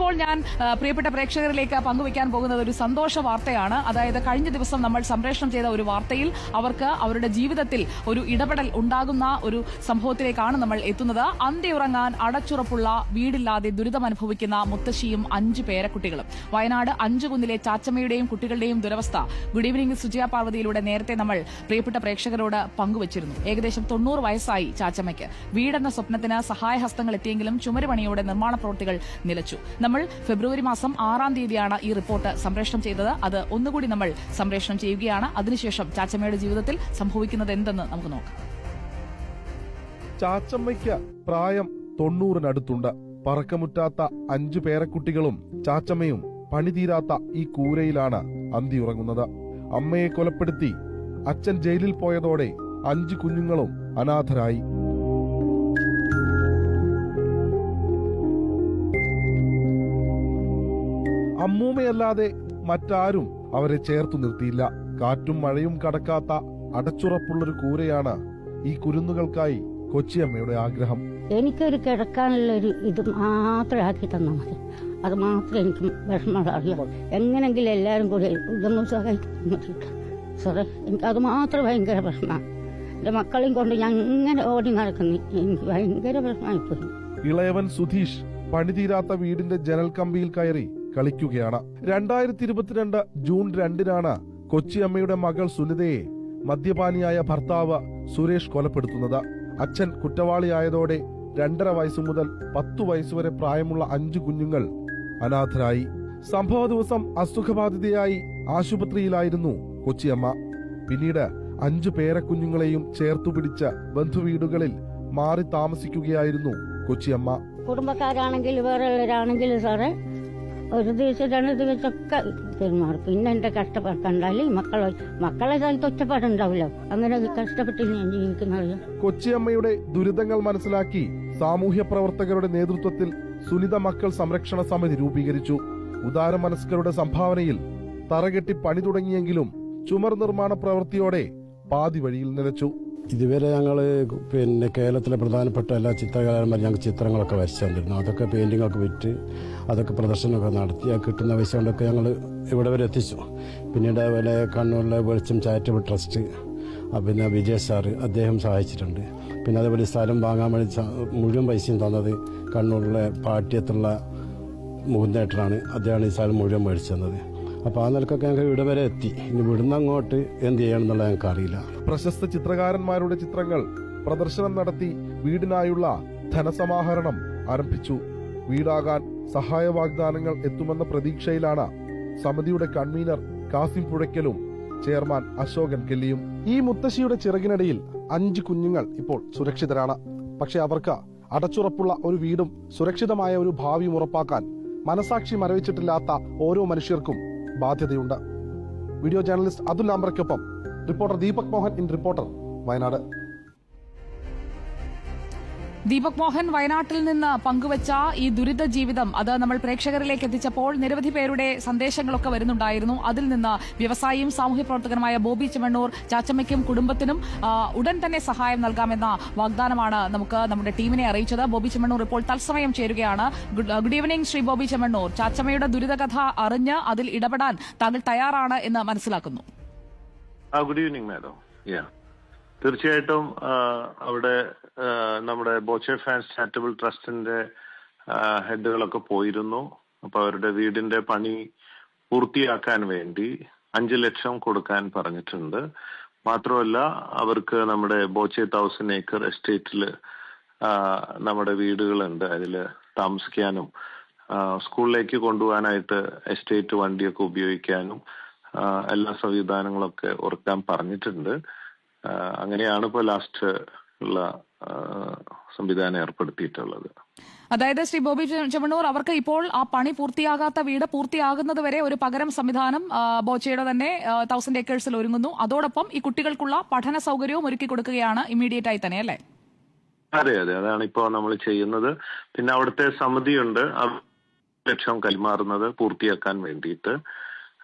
ഇപ്പോൾ ഞാൻ പ്രിയപ്പെട്ട പ്രേക്ഷകരിലേക്ക് പങ്കുവയ്ക്കാൻ പോകുന്നത് ഒരു സന്തോഷ വാർത്തയാണ്. അതായത് കഴിഞ്ഞ ദിവസം നമ്മൾ സംപ്രേഷണം ചെയ്ത ഒരു വാർത്തയിൽ അവർക്ക് അവരുടെ ജീവിതത്തിൽ ഒരു ഇടപെടൽ ഉണ്ടാകുന്ന ഒരു സംഭവത്തിലേക്കാണ് നമ്മൾ എത്തുന്നത്. അന്തിയുറങ്ങാൻ അടച്ചുറപ്പുള്ള വീടില്ലാതെ ദുരിതമനുഭവിക്കുന്ന മുത്തശ്ശിയും 5 പേരക്കുട്ടികളും. വയനാട് അഞ്ചുകുന്നിലെ ചാച്ചമ്മയുടെയും കുട്ടികളുടെയും ദുരവസ്ഥ ഗുഡ് ഈവനിംഗ് സുജയ പാർവതിയിലൂടെ നേരത്തെ നമ്മൾ പ്രിയപ്പെട്ട പ്രേക്ഷകരോട് പങ്കുവച്ചിരുന്നു. ഏകദേശം 90 വയസ്സായി ചാച്ചമ്മയ്ക്ക്. വീടെന്ന സ്വപ്നത്തിന് സഹായഹസ്തങ്ങൾ എത്തിയെങ്കിലും ചുമരുപണിയോടെ നിർമ്മാണ പ്രവൃത്തികൾ നിലച്ചു. നമ്മൾ ഫെബ്രുവരി മാസം 6-ാം തീയതിയാണ് ഈ റിപ്പോർട്ട് സംപ്രേഷണം ചെയ്തത്. അത് ഒന്നുകൂടി നമ്മൾ സംപ്രേഷണം ചെയ്യുകയാണ്. അതിനുശേഷം ചാച്ചമ്മയുടെ ജീവിതത്തിൽ സംഭവിക്കുന്നത് എന്തെന്ന് നമുക്ക് നോക്കാം. ചാച്ചമ്മയ്ക്ക് പ്രായം 90-നടുത്തുണ്ട്. പറക്കമുറ്റാത്ത 5 പേരക്കുട്ടികളും ചാച്ചമ്മയും പണിതീരാത്ത ഈ കൂരയിലാണ് അന്തിയുറങ്ങുന്നത്. അമ്മയെ കൊലപ്പെടുത്തി അച്ഛൻ ജയിലിൽ പോയതോടെ 5 കുഞ്ഞുങ്ങളും അനാഥരായി. അമ്മൂമ്മയല്ലാതെ മറ്റാരും അവരെ ചേർത്തു നിർത്തിയില്ല. കാറ്റും മഴയും കടക്കാത്ത അടച്ചുറപ്പുള്ളൊരു കൂരയാണ് ഈ കുരുന്നുകൾക്കായി കൊച്ചിയമ്മയുടെ ആഗ്രഹം. എനിക്കൊരു കിടക്കാനുള്ള ഒരു ഇത് മാത്രം ആക്കി തന്നാൽ മതി. അത് മാത്രമേ എനിക്ക് വിഷമം അറിയാം. എങ്ങനെങ്കിലും എല്ലാവരും കൂടി ഇതൊന്നും സഹായിക്കാൻ സാറേ, എനിക്കത് മാത്രം ഭയങ്കര പ്രശ്നമാണ്. എന്റെ മക്കളെയും കൊണ്ട് ഞാൻ ഇങ്ങനെ ഓടി നടക്കുന്നു. എനിക്ക് ഭയങ്കര പ്രശ്നമായിപ്പോയി. ഇളയവൻ സുധീഷ് പണിതീരാത്ത വീടിന്റെ ജനൽ കമ്പിയിൽ കയറി കളിക്കുകയാണ്. 2022 ജൂൺ 2-നാണ് കൊച്ചിയമ്മയുടെ മകൾ സുനിതയെ മദ്യപാനിയായ ഭർത്താവ് സുരേഷ് കൊലപ്പെടുത്തുന്നത്. അച്ഛൻ കുറ്റവാളിയായതോടെ 2.5 വയസ്സ് മുതൽ 10 വയസ്സുവരെ പ്രായമുള്ള 5 കുഞ്ഞുങ്ങൾ അനാഥരായി. സംഭവ ദിവസം അസുഖബാധിതയായി ആശുപത്രിയിലായിരുന്നു കൊച്ചിയമ്മ. പിന്നീട് 5 പേരക്കുഞ്ഞുങ്ങളെയും ചേർത്തുപിടിച്ച് ബന്ധുവീടുകളിൽ മാറി താമസിക്കുകയായിരുന്നു കൊച്ചിയമ്മ. കുടുംബക്കാരാണെങ്കിൽ വേറെ ഉള്ളവരാണെങ്കിലും സാറേ ഒരു ദിവസം 2 ദിവസമൊക്കെ പെരുമാറും. പിന്നെ എന്റെ കഷ്ടപ്പാട് കണ്ടാൽ മക്കളെ സ്ഥലത്ത് ഒറ്റപ്പാടുണ്ടാവില്ല. അങ്ങനെ കഷ്ടപ്പെട്ട് ഞാൻ ജീവിക്കുന്നത്. കൊച്ചിയമ്മയുടെ ദുരിതങ്ങൾ മനസ്സിലാക്കി സാമൂഹ്യ പ്രവർത്തകരുടെ നേതൃത്വത്തിൽ സുനിത മക്കൾ സംരക്ഷണ സമിതി രൂപീകരിച്ചു. ഉദാര മനസ്കരുടെ സംഭാവനയിൽ തറകെട്ടി പണി തുടങ്ങിയെങ്കിലും ചുമർ നിർമ്മാണ പ്രവൃത്തിയോടെ പാതി വഴിയിൽ നിലച്ചു. ഇതുവരെ ഞങ്ങൾ കേരളത്തിലെ പ്രധാനപ്പെട്ട എല്ലാ ചിത്രകാരന്മാരും ഞങ്ങൾക്ക് ചിത്രങ്ങളൊക്കെ വരച്ചു തന്നിരുന്നു. അതൊക്കെ പെയിന്റിങ്ങൊക്കെ വിറ്റ് അതൊക്കെ പ്രദർശനമൊക്കെ നടത്തി ആ കിട്ടുന്ന പൈസ കൊണ്ടൊക്കെ ഞങ്ങൾ ഇവിടെ വരെ എത്തിച്ചു. പിന്നീട് അതുപോലെ കണ്ണൂരിലെ വെളിച്ചം ചാരിറ്റബിൾ ട്രസ്റ്റ് പിന്നെ വിജയ് സാറ് അദ്ദേഹം സഹായിച്ചിട്ടുണ്ട്. പിന്നെ അതേപോലെ സ്ഥലം വാങ്ങാൻ വേണ്ടി മുഴുവൻ പൈസയും തന്നത് കണ്ണൂരിലെ പാട്യത്തുള്ള മുകുന്ദേട്ടനാണ്. അദ്ദേഹമാണ് ഈ സ്ഥലം മുഴുവൻ മേടിച്ചു തന്നത്. അപ്പോൾ ആ നിലക്കൊക്കെ ഞങ്ങൾക്ക് ഇവിടെ വരെ എത്തി. ഇനി ഇവിടുന്ന് അങ്ങോട്ട് എന്ത് ചെയ്യണം എന്നുള്ളത് ഞങ്ങൾക്ക് അറിയില്ല. പ്രശസ്ത ചിത്രകാരന്മാരുടെ ചിത്രങ്ങൾ പ്രദർശനം നടത്തി വീടിനായുള്ള ധനസമാഹരണം ആരംഭിച്ചു. വീടാകാൻ സഹായ വാഗ്ദാനങ്ങൾ എത്തുമെന്ന പ്രതീക്ഷയിലാണ് സമിതിയുടെ കൺവീനർ കാസിം പുഴയ്ക്കലും ചെയർമാൻ അശോകൻ കെല്ലിയും. ഈ മുത്തശ്ശിയുടെ ചിറകിനടിയിൽ 5 കുഞ്ഞുങ്ങൾ ഇപ്പോൾ സുരക്ഷിതരാണ്. പക്ഷെ അവർക്ക് അടച്ചുറപ്പുള്ള ഒരു വീടും സുരക്ഷിതമായ ഒരു ഭാവിയും ഉറപ്പാക്കാൻ മനസാക്ഷി മരവിച്ചിട്ടില്ലാത്ത ഓരോ മനുഷ്യർക്കും ബാധ്യതയുണ്ട്. വീഡിയോ ജേർണലിസ്റ്റ് അതുൽ ആംബ്രയ്ക്കൊപ്പം reporter Deepak Mohan in reporter, Wayanad. Deepak Mohan വയനാട്ടിൽ നിന്ന് പങ്കുവച്ച ഈ ദുരിത ജീവിതം അത് നമ്മൾ പ്രേക്ഷകരിലേക്ക് എത്തിച്ചപ്പോൾ നിരവധി പേരുടെ സന്ദേശങ്ങളൊക്കെ വരുന്നുണ്ടായിരുന്നു. അതിൽ നിന്ന് വ്യവസായിയും സാമൂഹ്യ പ്രവർത്തകനുമായ ബോബി ചെമ്മണ്ണൂർ ചാച്ചമ്മയ്ക്കും കുടുംബത്തിനും ഉടൻ തന്നെ സഹായം നൽകാമെന്ന വാഗ്ദാനമാണ് നമുക്ക് നമ്മുടെ ടീമിനെ അറിയിച്ചത്. ബോബി ചെമ്മണ്ണൂർ ഇപ്പോൾ തത്സമയം ചേരുകയാണ്. Good evening Shri Bobby Chemmanur. ചാച്ചമ്മയുടെ ദുരിതകഥ അറിഞ്ഞ് അതിൽ ഇടപെടാൻ താങ്കൾ തയ്യാറാണ് എന്ന് മനസ്സിലാക്കുന്നു. Good evening madam. തീർച്ചയായിട്ടും അവിടെ നമ്മുടെ ബോച്ചെ ഫാൻസ് ചാരിറ്റബിൾ ട്രസ്റ്റിന്റെ ഹെഡുകളൊക്കെ പോയിരുന്നു. അപ്പൊ അവരുടെ വീടിന്റെ പണി പൂർത്തിയാക്കാൻ വേണ്ടി 5 ലക്ഷം കൊടുക്കാൻ പറഞ്ഞിട്ടുണ്ട്. മാത്രമല്ല അവർക്ക് നമ്മുടെ ബോച്ചെ 1000 ഏക്കർ എസ്റ്റേറ്റിൽ നമ്മുടെ വീടുകളുണ്ട്. അതിൽ താമസിക്കാനും സ്കൂളിലേക്ക് കൊണ്ടുപോകാനായിട്ട് എസ്റ്റേറ്റ് വണ്ടിയൊക്കെ ഉപയോഗിക്കാനും എല്ലാ സംവിധാനങ്ങളൊക്കെ ഒരുക്കാൻ പറഞ്ഞിട്ടുണ്ട്. അങ്ങനെയാണ് ഇപ്പോൾ ലാസ്റ്റ് ഉള്ള സംവിധാനം ഏർപ്പെടുത്തിയിട്ടുള്ളത്. അതായത് ശ്രീ ബോബി ചെമ്മണ്ണൂർ, അവർക്ക് ഇപ്പോൾ ആ പണി പൂർത്തിയാകാത്ത വീട് പൂർത്തിയാകുന്നത് വരെ ഒരു പകരം സംവിധാനം ബോച്ചയുടെ തന്നെ 1000 ഏക്കേഴ്സിൽ ഒരുങ്ങുന്നു. അതോടൊപ്പം ഈ കുട്ടികൾക്കുള്ള പഠന സൗകര്യവും ഒരുക്കി കൊടുക്കുകയാണ് ഇമ്മീഡിയറ്റ് ആയി തന്നെ, അല്ലേ? അതെ, അതാണ് ഇപ്പോൾ നമ്മൾ ചെയ്യുന്നത്. പിന്നെ അവിടുത്തെ സമിതിയുണ്ട്, 1 ലക്ഷം കൈമാറുന്നത് പൂർത്തിയാക്കാൻ വേണ്ടിയിട്ട്.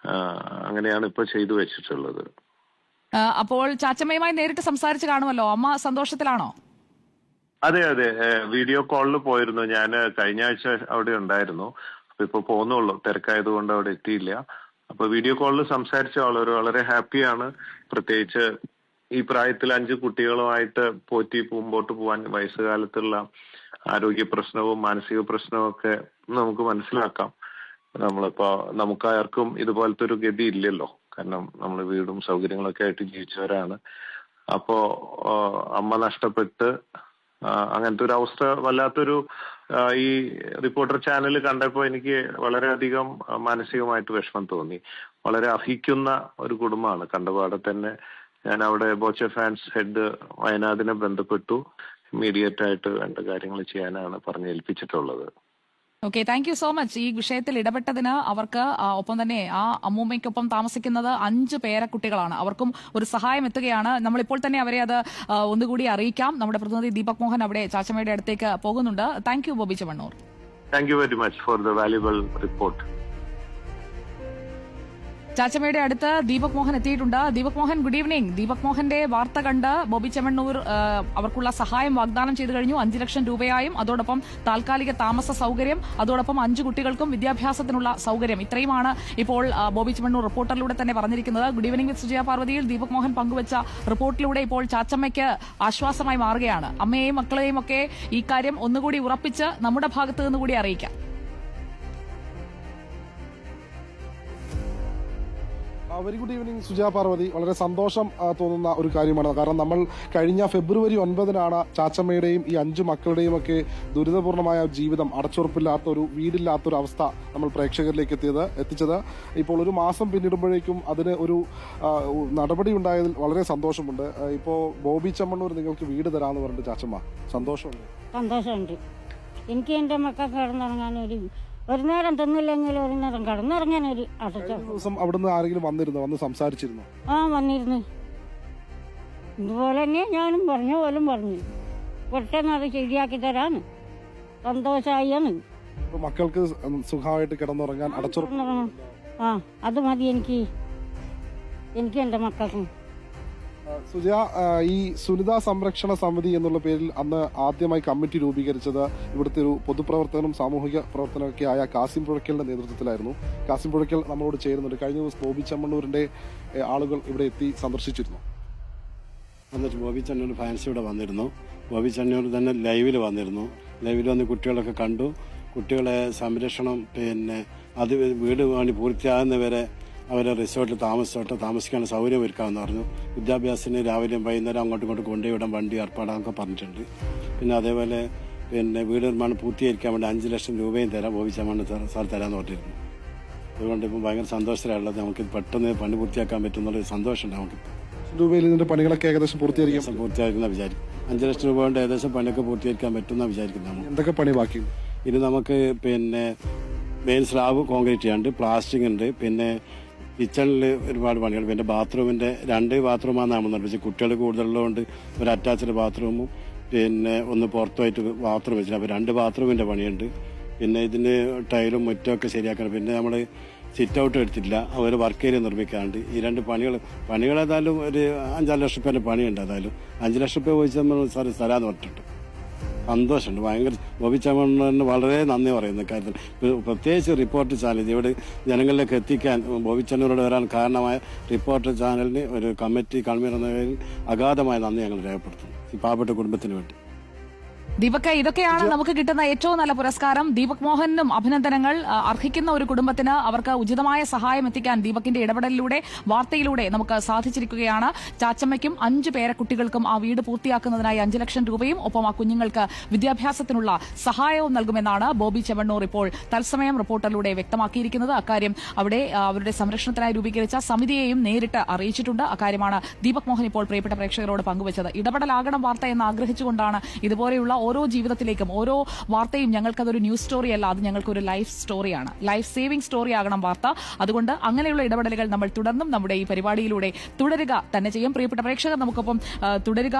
അങ്ങനെയാണ് ഇപ്പോൾ ചെയ്തു വെച്ചിട്ടുള്ളത്. അപ്പോൾ ചാച്ചമ്മയുമായി നേരിട്ട് സംസാരിച്ച് കാണുമല്ലോ. അമ്മ സന്തോഷത്തിലാണോ? അതെ, വീഡിയോ കോളിൽ പോയിരുന്നു. ഞാൻ കഴിഞ്ഞ ആഴ്ച അവിടെ ഉണ്ടായിരുന്നു. അപ്പൊ ഇപ്പൊ പോകുന്നുള്ളൂ, തിരക്കായതുകൊണ്ട് അവിടെ എത്തിയില്ല. അപ്പൊ വീഡിയോ കോളിൽ സംസാരിച്ച ആളൊരു വളരെ ഹാപ്പിയാണ്. പ്രത്യേകിച്ച് ഈ പ്രായത്തിൽ 5 കുട്ടികളുമായിട്ട് പോറ്റി മുമ്പോട്ട് പോകാൻ വയസ്സുകാലത്തുള്ള ആരോഗ്യ പ്രശ്നവും മാനസിക പ്രശ്നവും ഒക്കെ നമുക്ക് മനസ്സിലാക്കാം. നമ്മളിപ്പോ നമുക്കാർക്കും ഇതുപോലത്തെ ഒരു ഗതി ഇല്ലല്ലോ, കാരണം നമ്മൾ വീടും സൗകര്യങ്ങളൊക്കെ ആയിട്ട് ജീവിച്ചവരാണ്. അപ്പോ അമ്മ നഷ്ടപ്പെട്ട് അങ്ങനത്തെ ഒരു അവസ്ഥ വല്ലാത്തൊരു ഈ റിപ്പോർട്ടർ ചാനൽ കണ്ടപ്പോൾ എനിക്ക് വളരെയധികം മാനസികമായിട്ട് വിഷമം തോന്നി. വളരെ അർഹിക്കുന്ന ഒരു കുടുംബമാണ്. കണ്ടപാടെ തന്നെ ഞാൻ അവിടെ ബോച്ചെ ഫാൻസ് ഹെഡ് വയനാടിനെ ബന്ധപ്പെട്ടു. ഇമ്മീഡിയറ്റ് ആയിട്ട് വേണ്ട കാര്യങ്ങൾ ചെയ്യാനാണ് പറഞ്ഞേൽപ്പിച്ചിട്ടുള്ളത്. Okay, thank you so much. ഈ വിഷയത്തിൽ ഇടപെട്ടതിന് അവർക്ക് ഒപ്പം തന്നെ ആ അമ്മൂമ്മയ്ക്കൊപ്പം താമസിക്കുന്നത് 5 പേരക്കുട്ടികളാണ്. അവർക്കും ഒരു സഹായം എത്തുകയാണ്. നമ്മളിപ്പോൾ തന്നെ അവരെ അത് ഒന്നുകൂടി അറിയിക്കാം. നമ്മുടെ പ്രതിനിധി ദീപക് മോഹൻ അവിടെ ചാച്ചമ്മയുടെ അടുത്തേക്ക് പോകുന്നുണ്ട്. Thank you Bobby Chemmanur. Thank you very much for the valuable report. ചാച്ചമ്മയുടെ അടുത്ത് ദീപക് മോഹൻ എത്തിയിട്ടുണ്ട്. Deepak Mohan, good evening. ദീപക് മോഹന്റെ വാർത്ത കണ്ട് ബോബി ചെമ്മണ്ണൂർ അവർക്കുള്ള സഹായം വാഗ്ദാനം ചെയ്തു കഴിഞ്ഞു. 5 ലക്ഷം രൂപയായും അതോടൊപ്പം താൽക്കാലിക താമസ സൗകര്യം, അതോടൊപ്പം 5 കുട്ടികൾക്കും വിദ്യാഭ്യാസത്തിനുള്ള സൗകര്യം, ഇത്രയുമാണ് ഇപ്പോൾ ബോബി ചെമ്മണ്ണൂർ റിപ്പോർട്ടറിലൂടെ തന്നെ പറഞ്ഞിരിക്കുന്നത്. ഗുഡ് ഈവനിംഗ് വിത്ത് സുജയ പാർവതിയിൽ ദീപക് മോഹൻ പങ്കുവച്ച റിപ്പോർട്ടിലൂടെ ഇപ്പോൾ ചാച്ചമ്മയ്ക്ക് ആശ്വാസമായി മാറുകയാണ്. അമ്മയെയും മക്കളെയും ഒക്കെ ഈ കാര്യം ഒന്നുകൂടി ഉറപ്പിച്ച് നമ്മുടെ ഭാഗത്ത് നിന്നുകൂടി അറിയിക്കാം. Very good evening Suja Parvathy. വളരെ സന്തോഷം തോന്നുന്ന ഒരു കാര്യമാണ്. കാരണം നമ്മൾ കഴിഞ്ഞ ഫെബ്രുവരി 9 ചാച്ചമ്മയുടെയും ഈ 5 മക്കളുടെയും ഒക്കെ ദുരിതപൂർണമായ ജീവിതം, അടച്ചുറപ്പില്ലാത്ത ഒരു വീടില്ലാത്തൊരു അവസ്ഥ നമ്മൾ പ്രേക്ഷകരിലേക്ക് എത്തിച്ചത്. ഇപ്പോൾ ഒരു മാസം പിന്നിടുമ്പോഴേക്കും അതിന് ഒരു നടപടി ഉണ്ടായതിൽ വളരെ സന്തോഷമുണ്ട്. ഇപ്പോൾ ബോബി ചെമ്മണ്ണൂർ നിങ്ങൾക്ക് വീട് തരാമെന്ന് പറഞ്ഞിട്ട് ചാച്ചമ്മ, സന്തോഷമുണ്ട്? സന്തോഷമുണ്ട്. എനിക്ക് എൻ്റെ മക്കൾക്ക് കിടന്നിറങ്ങാൻ ഒരു നേരം തിന്നില്ലെങ്കിൽ ഒരു നേരം കിടന്നിറങ്ങാൻ ഒരു ദിവസം അവിടുന്ന് ആരെങ്കിലും വന്ന് സംസാരിച്ചിരുന്നു? വന്നിരുന്നു. ഇതുപോലെ തന്നെ ഞാനും പറഞ്ഞു പെട്ടെന്ന് അത് ശരിയാക്കി തരാന്ന്, സന്തോഷമായിന്ന്. മക്കൾക്ക് സുഖമായിട്ട് കിടന്നുറങ്ങാൻ അടച്ചുറപ്പ് അത് മതി എനിക്ക് എൻ്റെ മക്കൾക്കും. സുജ, ഈ സുനിതാ സംരക്ഷണ സമിതി എന്നുള്ള പേരിൽ അന്ന് ആദ്യമായി കമ്മിറ്റി രൂപീകരിച്ചത് ഇവിടുത്തെ ഒരു പൊതുപ്രവർത്തകനും സാമൂഹിക പ്രവർത്തനമൊക്കെ ആയ കാസിം പുഴയ്ക്കലിന്റെ നേതൃത്വത്തിലായിരുന്നു. കാസിം പുഴയ്ക്കൽ നമ്മളോട് ചേരുന്നുണ്ട്. കഴിഞ്ഞ ദിവസം ബോബി ചെമ്മണ്ണൂരിന്റെ ആളുകൾ ഇവിടെ എത്തി സന്ദർശിച്ചിരുന്നു. എന്നിട്ട് ബോബി ചെമ്മണ്ണൂർ ഫാൻസ് ഇവിടെ വന്നിരുന്നു. ബോബി ചെമ്മണ്ണൂർ തന്നെ ലൈവിൽ വന്നിരുന്നു. ലൈവിൽ വന്ന് കുട്ടികളൊക്കെ കണ്ടു. കുട്ടികളെ സംരക്ഷണം അത് വീട് വേണ്ടി പൂർത്തിയാകുന്നവരെ അവരെ റിസോർട്ടിൽ താമസിക്കാൻ സൗകര്യം ഒരുക്കാമെന്ന് പറഞ്ഞു. വിദ്യാഭ്യാസത്തിന് രാവിലെയും വൈകുന്നേരം അങ്ങോട്ടും ഇങ്ങോട്ടും കൊണ്ടുവിടാൻ വണ്ടി ഏർപ്പാടാന്നൊക്കെ പറഞ്ഞിട്ടുണ്ട്. പിന്നെ അതേപോലെ വീട് നിർമ്മാണം പൂർത്തീകരിക്കാൻ വേണ്ടി 5 ലക്ഷം രൂപയും തരാം, ബോബി ചെമ്മണ്ണൂർ സാർ തരാമെന്ന് പറഞ്ഞിരുന്നു. അതുകൊണ്ട് ഇപ്പം ഭയങ്കര സന്തോഷത്തിലുള്ളത്. നമുക്ക് പെട്ടെന്ന് പണി പൂർത്തിയാക്കാൻ പറ്റുന്നുള്ളൊരു സന്തോഷമുണ്ട്. നമുക്ക് രൂപയിൽ ഇതിന്റെ പണികളൊക്കെ ഏകദേശം പൂർത്തിയാക്കുന്ന വിചാരിക്കും. 5 ലക്ഷം രൂപ കൊണ്ട് ഏകദേശം പണിയൊക്കെ പൂർത്തീകരിക്കാൻ പറ്റുന്ന വിചാരിക്കുന്നു. എന്തൊക്കെ പണി ബാക്കി? ഇത് നമുക്ക് മെയിൻ സ്ലാബ് കോൺക്രീറ്റ് ചെയ്യാണ്ട്, പ്ലാസ്റ്റിക് ഉണ്ട്, പിന്നെ കിച്ചണിൽ ഒരുപാട് പണികൾ, പിന്നെ ബാത്റൂമിൻ്റെ 2 ബാത്റൂമാണ് നമ്മൾ നിർമ്മിച്ചത്. കുട്ടികൾ കൂടുതലുള്ളതുകൊണ്ട് ഒരു അറ്റാച്ച്ഡ് ബാത്റൂമും ഒന്ന് പുറത്തുമായിട്ട് ബാത്റൂം വെച്ചിട്ട്, അപ്പോൾ 2 ബാത്റൂമിൻ്റെ പണിയുണ്ട്. പിന്നെ ഇതിന് ടൈലും മുറ്റമൊക്കെ ശരിയാക്കണം. പിന്നെ നമ്മൾ സിറ്റ് ഔട്ട് എടുത്തിട്ടില്ല, അവർ വർക്ക് ഏരിയ നിർമ്മിക്കാണ്ട്. ഈ 2 പണികൾ ഏതായാലും ഒരു 5-6 ലക്ഷം രൂപേൻ്റെ പണിയുണ്ട്. ഏതായാലും 5 ലക്ഷം രൂപ ചോദിച്ചാൽ നമ്മൾ സാർ തരാമെന്ന് പറഞ്ഞിട്ടുണ്ട്. സന്തോഷമുണ്ട് ഭയങ്കര. ബോബി ചെമ്മണ്ണൂരിന് വളരെ നന്ദി പറയുന്ന കാര്യത്തിൽ, പ്രത്യേകിച്ച് റിപ്പോർട്ടർ ചാനൽ ഇവിടെ ജനങ്ങളിലേക്ക് എത്തിക്കാൻ ബോബി ചെമ്മണ്ണൂരോട് വരാൻ കാരണമായ റിപ്പോർട്ടർ ചാനലിന് ഒരു കമ്മിറ്റി കൺവീനർ എന്ന പേരിൽ അഗാധമായ നന്ദി ഞങ്ങൾ രേഖപ്പെടുത്തുന്നു ഈ പാവപ്പെട്ട കുടുംബത്തിന് വേണ്ടി. ദീപക്, ഇതൊക്കെയാണ് നമുക്ക് കിട്ടുന്ന ഏറ്റവും നല്ല പുരസ്കാരം. ദീപക് മോഹനും അഭിനന്ദനങ്ങൾ. അർഹിക്കുന്ന ഒരു കുടുംബത്തിന് അവർക്ക് ഉചിതമായ സഹായം എത്തിക്കാൻ ദീപകിന്റെ ഇടപെടലിലൂടെ, വാർത്തയിലൂടെ നമുക്ക് സാധിച്ചിരിക്കുകയാണ്. ചാച്ചമ്മയ്ക്കും 5 പേരക്കുട്ടികൾക്കും ആ വീട് പൂർത്തിയാക്കുന്നതിനായി 5 ലക്ഷം രൂപയും ഒപ്പം ആ കുഞ്ഞുങ്ങൾക്ക് വിദ്യാഭ്യാസത്തിനുള്ള സഹായവും നൽകുമെന്നാണ് ബോബി ചെമ്മണ്ണൂർ ഇപ്പോൾ തത്സമയം റിപ്പോർട്ടറിലൂടെ വ്യക്തമാക്കിയിരിക്കുന്നത്. അക്കാര്യം അവിടെ അവരുടെ സംരക്ഷണത്തിനായി രൂപീകരിച്ച സമിതിയെയും നേരിട്ട് അറിയിച്ചിട്ടുണ്ട്. അക്കാര്യമാണ് ദീപക് മോഹൻ ഇപ്പോൾ പ്രിയപ്പെട്ട പ്രേക്ഷകരോട് പങ്കുവച്ചത്. ഇടപെടലാകണം വാർത്ത എന്ന് ആഗ്രഹിച്ചുകൊണ്ടാണ് ഇതുപോലെയുള്ള ഓരോ ജീവിതത്തിലേക്കും ഓരോ വാർത്തയും ഞങ്ങൾക്കതൊരു ന്യൂസ് സ്റ്റോറി അല്ല, അത് ഞങ്ങൾക്കൊരു ലൈഫ് സ്റ്റോറിയാണ്. ലൈഫ് സേവിംഗ് സ്റ്റോറി ആകണം വാർത്ത. അതുകൊണ്ട് അങ്ങനെയുള്ള ഇടപെടലുകൾ നമ്മൾ തുടർന്നും നമ്മുടെ ഈ പരിപാടിയിലൂടെ തുടരുക തന്നെ ചെയ്യും. പ്രിയപ്പെട്ട പ്രേക്ഷകർ, നമുക്കൊപ്പം തുടരുക.